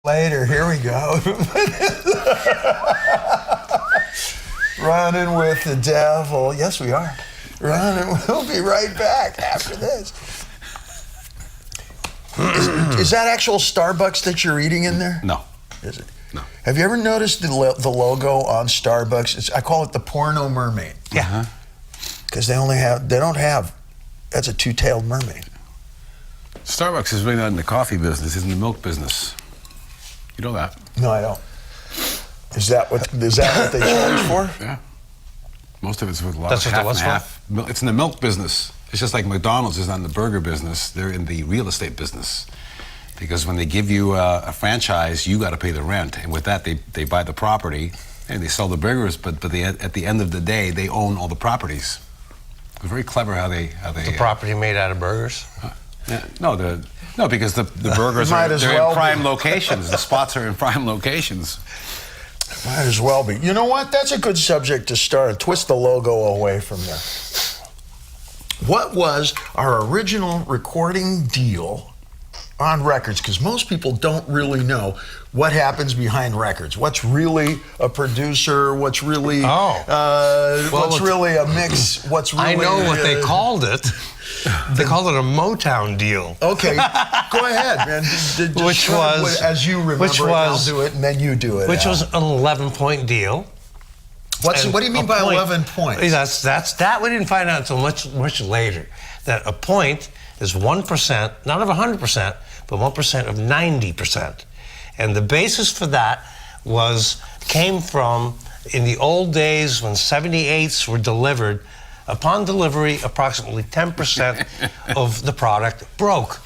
Later, here we go. Running with the devil. Yes, we are. Running. We'll be right back after this. Is that actual Starbucks that you're eating in there? No. Is it? No. Have you ever noticed the logo on Starbucks? I call it the porno mermaid. Yeah. Because they don't have, that's a two-tailed mermaid. Starbucks is really not in the coffee business, it's in the milk business. You know that? No, I don't. Is that what they charge for? Yeah. Most of it's with a lot That's of what half that and was half. It's in the milk business. It's just like McDonald's is not in the burger business. They're in the real estate business. Because when they give you a franchise, you got to pay the rent. And with that, they buy the property and they sell the burgers, but at the end of the day, they own all the properties. It's very clever how they The property made out of burgers? Yeah, no, because the burgers they're in prime locations. The spots are in prime locations. Might as well be. You know what? That's a good subject to start. Twist the logo away from there. What was our original recording deal on records? Because most people don't really know what happens behind records. What's really a producer? What's really what's really a mix? What's really I know what they called it. They called it a Motown deal. Okay, go ahead, man. Which was, as you remember it, I'll do it, and then you do it. Which was an 11-point deal. What do you mean by 11 points? That's that we didn't find out until much later. That a point is 1%, not of 100%, but 1% of 90%. And the basis for that came from in the old days when 78s were delivered. Upon delivery, approximately 10% of the product broke.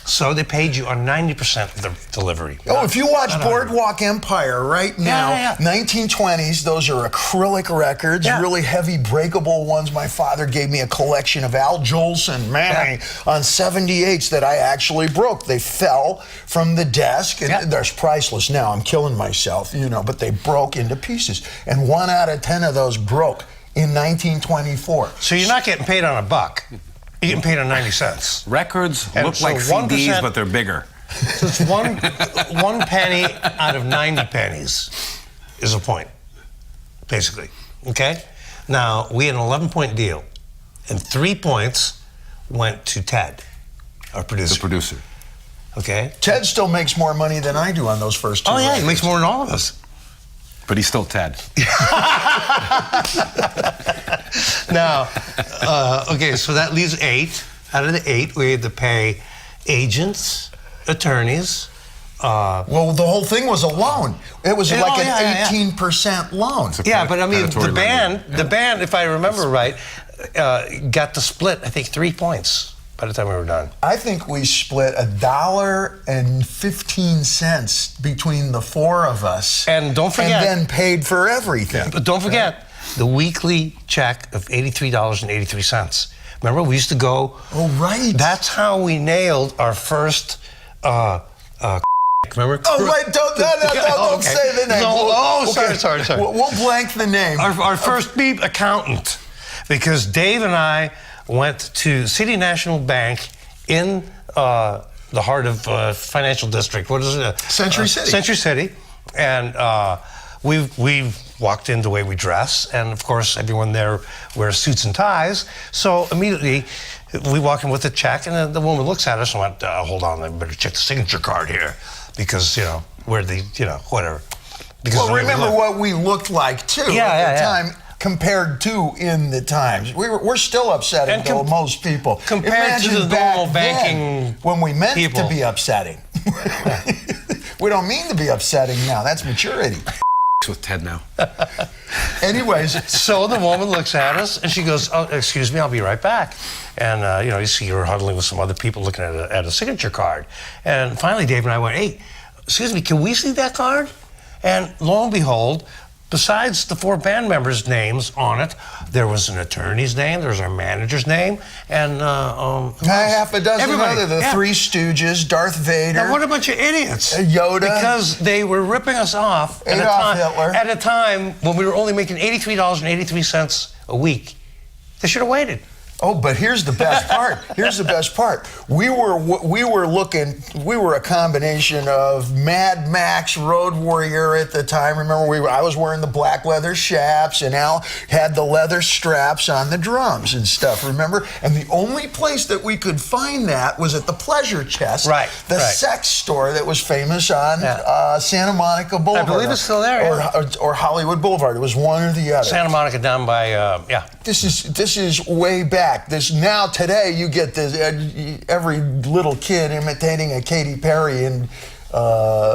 So they paid you on 90% of the delivery. Oh, if you watch Boardwalk Empire right now, 1920s, those are acrylic records, really heavy breakable ones. My father gave me a collection of Al Jolson, on 78s that I actually broke. They fell from the desk, and they're priceless now. I'm killing myself, but they broke into pieces. And 1 out of 10 of those broke in 1924. So you're not getting paid on $1. You're getting paid on 90 cents. Records look like CDs, but they're bigger. So it's one penny out of 90 pennies is a point, basically. Okay? Now, we had an 11-point deal, and 3 points went to Ted, our producer. The producer. Okay? Ted still makes more money than I do on those first 2 records. He makes more than all of us. But he's still Ted. Now, okay, so that leaves 8. Out of the 8, we had to pay agents, attorneys. Well, the whole thing was a loan. It was like an 18% loan. Yeah, but I mean, the band, if I remember right, got to split, I think, 3 points by the time we were done. I think we split $1.15 between the 4 of us. And don't forget. And then paid for everything. But don't forget the weekly check of $83.83. Remember, we used to go. Oh, right. That's how we nailed our first. Remember? Oh, right. Don't say the name. Sorry. We'll blank the name. Our first beep accountant, because Dave and I went to City National Bank in the heart of financial district. What is it? Century City. Century City, and we walked in the way we dress, and of course everyone there wears suits and ties. So immediately we walk in with a check, and the woman looks at us and went, "Hold on, I better check the signature card here, because we're the whatever." Because remember what we looked like too at the time. Compared to in the times, we're still upsetting to most people. Compared to the normal banking when we meant to be upsetting. We don't mean to be upsetting now. That's maturity. With Ted now. Anyways, so the woman looks at us and she goes, "Oh, excuse me, I'll be right back." And you see her huddling with some other people looking at a signature card. And finally, Dave and I went, "Hey, excuse me, can we see that card?" And lo and behold, besides the 4 band members' names on it, there was an attorney's name, there was our manager's name, and half a dozen other, the 3 Stooges, Darth Vader. Now, what a bunch of idiots. Yoda. Because they were ripping us off at a time when we were only making $83.83 a week. They should have waited. Oh, but here's the best part. Here's the best part. We were a combination of Mad Max, Road Warrior at the time. Remember, I was wearing the black leather chaps, and Al had the leather straps on the drums and stuff. Remember? And the only place that we could find that was at the Pleasure Chest, the sex store that was famous on Santa Monica Boulevard. I believe it's still there, or Hollywood Boulevard. It was one or the other. Santa Monica down by This is way back. Now today you get this every little kid imitating a Katy Perry and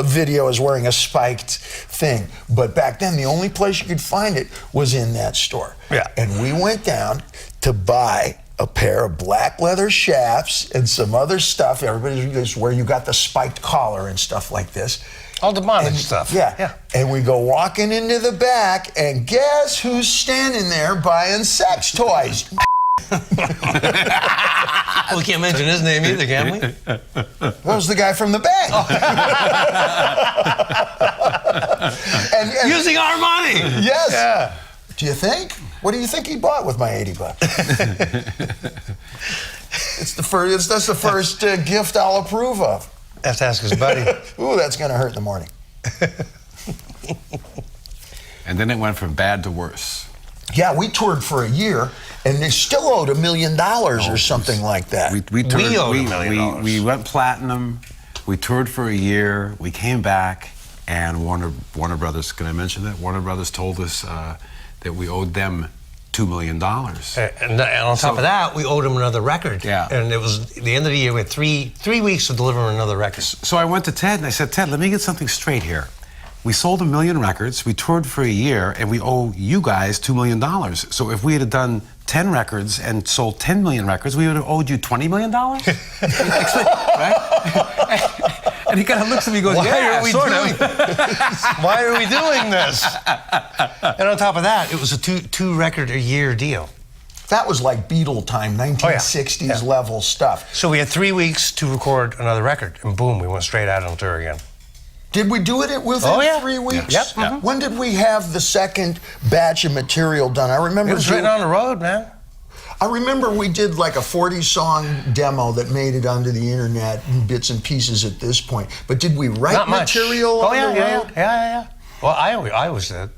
video is wearing a spiked thing. But back then the only place you could find it was in that store. Yeah. And we went down to buy a pair of black leather chaps and some other stuff. Everybody's where you got the spiked collar and stuff like this. All the bondage stuff. Yeah. And we go walking into the back, and guess who's standing there buying sex toys? We can't mention his name either, can we? That was the guy from the bank. and Using our money. Yes. Yeah. Do you think? What do you think he bought with my $80? That's the first gift I'll approve of. Have to ask his buddy. Ooh, that's going to hurt in the morning. And then it went from bad to worse. Yeah, we toured for a year, and they still owed $1 million or something like that. We toured, we owed $1 million. We went platinum. We toured for a year. We came back, and Warner Brothers. Can I mention that Warner Brothers told us that we owed them $2 million. And on top of that, we owed him another record. Yeah. And it was the end of the year. We had three weeks to deliver another record. So I went to Ted and I said, Ted, let me get something straight here. We sold 1 million records, we toured for a year, and we owe you guys $2 million. So if we had done 10 records and sold 10 million records, we would have owed you $20 million? Right? And he kind of looks at me and goes, Why are we doing this? And on top of that, it was a two record a year deal. That was like Beatle time, 1960s level stuff. So we had 3 weeks to record another record, and boom, we went straight out on tour again. Did we do it within 3 weeks? Yep. Mm-hmm. When did we have the second batch of material done? I remember it was written on the road, man. I remember we did like a 40-song demo that made it onto the internet in bits and pieces at this point. But did we write material on the road? Yeah. Well, I always did.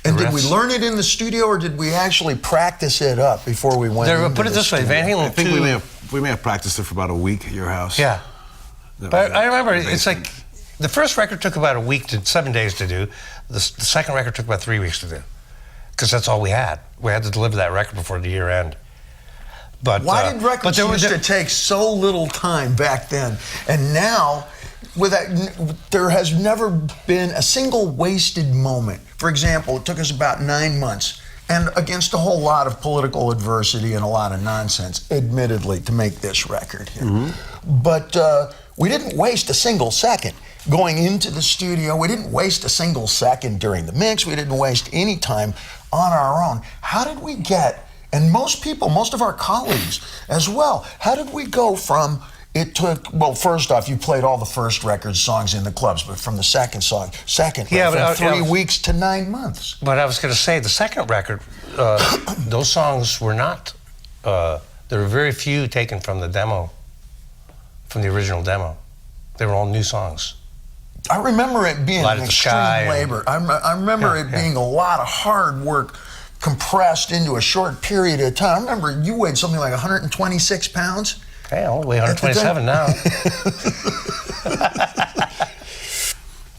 And did we learn it in the studio, or did we actually practice it up before we went into Put it this way, Van Halen. I think we may have practiced it for about a week at your house. Yeah. But I remember it's like the first record took about a week to 7 days to do. The second record took about 3 weeks to do, because that's all we had. We had to deliver that record before the year end. But why did records used to take so little time back then, and now? There has never been a single wasted moment. For example, it took us about 9 months, and against a whole lot of political adversity and a lot of nonsense, admittedly, to make this record here. Mm-hmm. But we didn't waste a single second going into the studio. We didn't waste a single second during the mix. We didn't waste any time on our own. How did we get, and most of our colleagues as well, how did we go from... It took, well, first off, you played all the first record songs in the clubs, but from the second from 3 weeks to 9 months. But I was going to say, the second record, those songs were not, there were very few taken from the demo, from the original demo. They were all new songs. I remember it being an extreme labor. I remember it being a lot of hard work compressed into a short period of time. I remember you weighed something like 126 pounds. Hey, I weigh 127 now.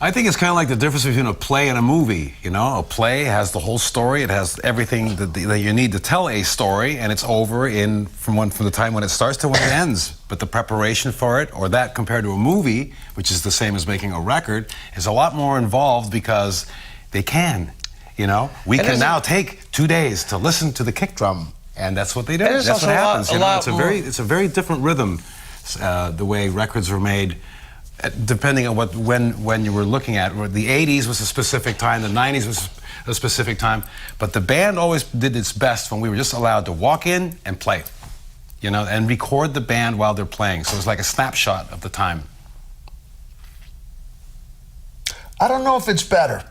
I think it's kind of like the difference between a play and a movie. You know, a play has the whole story. It has everything that you need to tell a story, and it's over from the time when it starts to when it ends. But the preparation for it, or that compared to a movie, which is the same as making a record, is a lot more involved because they can. You know, we can now take 2 days to listen to the kick drum. And that's what they do. That's what happens. It's a very different rhythm, the way records were made, depending on when you were looking at. The 80s was a specific time, the 90s was a specific time, but the band always did its best when we were just allowed to walk in and play, you know, and record the band while they're playing. So it was like a snapshot of the time. I don't know if it's better.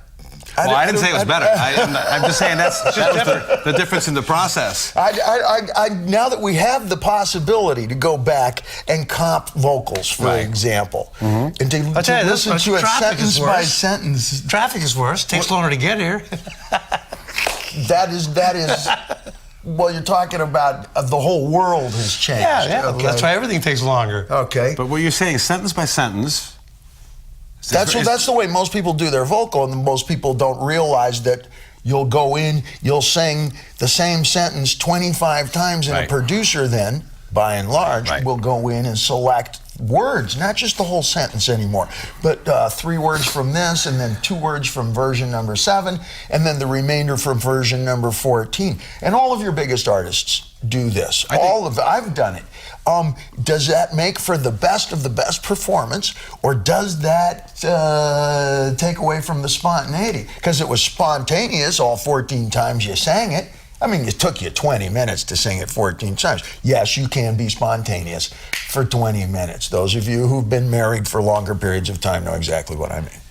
Well, I didn't say it was better. I'm just saying that was the difference in the process. Now that we have the possibility to go back and comp vocals, for example, and to listen to it sentence by sentence. Traffic is worse. Takes longer to get here. That is. Well, you're talking about the whole world has changed. Yeah. Okay? That's why everything takes longer. Okay. But what you're saying, sentence by sentence. That's the way most people do their vocal, and most people don't realize that you'll go in, you'll sing the same sentence 25 times, and a producer then, by and large, will go in and select words, not just the whole sentence anymore, but 3 words from this, and then 2 words from version number 7, and then the remainder from version number 14. And all of your biggest artists do this. I've done it. Does that make for the best of the best performance, or does that take away from the spontaneity? Because it was spontaneous all 14 times you sang it. I mean, it took you 20 minutes to sing it 14 times. Yes, you can be spontaneous for 20 minutes. Those of you who've been married for longer periods of time know exactly what I mean.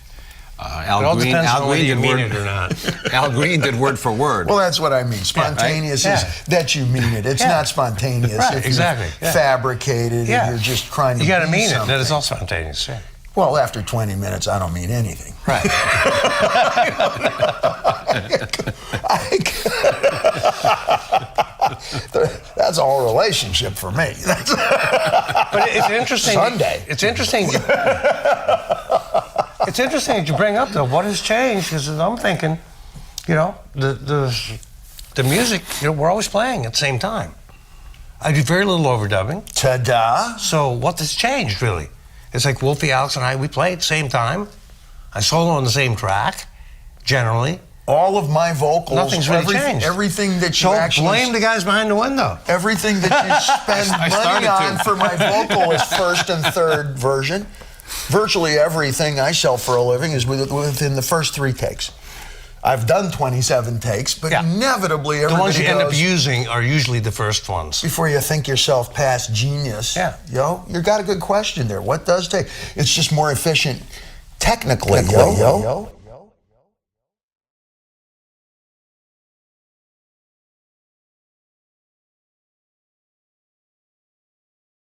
Al Green, depends on whether you mean it or not. Al Green did word for word. Well, that's what I mean. Spontaneous is that you mean it. It's not spontaneous if you're fabricated and you're just trying to You got to be mean something. it. That is all spontaneous. Yeah. Well, after 20 minutes, I don't mean anything. Right. That's a whole relationship for me. But it's interesting. Sunday. It's interesting. It's interesting that you bring up, though, what has changed, because I'm thinking, the music, we're always playing at the same time. I do very little overdubbing. Ta-da. So what has changed, really? It's like Wolfie, Alex, and I, we play at the same time. I solo on the same track, generally. All of my vocals, nothing's really changed. Everything that you blame the guys behind the window. Everything that you spend money on for my vocal is first and third version. Virtually everything I sell for a living is within the first 3 takes. I've done 27 takes, but inevitably everybody the ones you end up goes, using are usually the first ones. Before you think yourself past genius, you got a good question there. What does take? It's just more efficient technically, yo.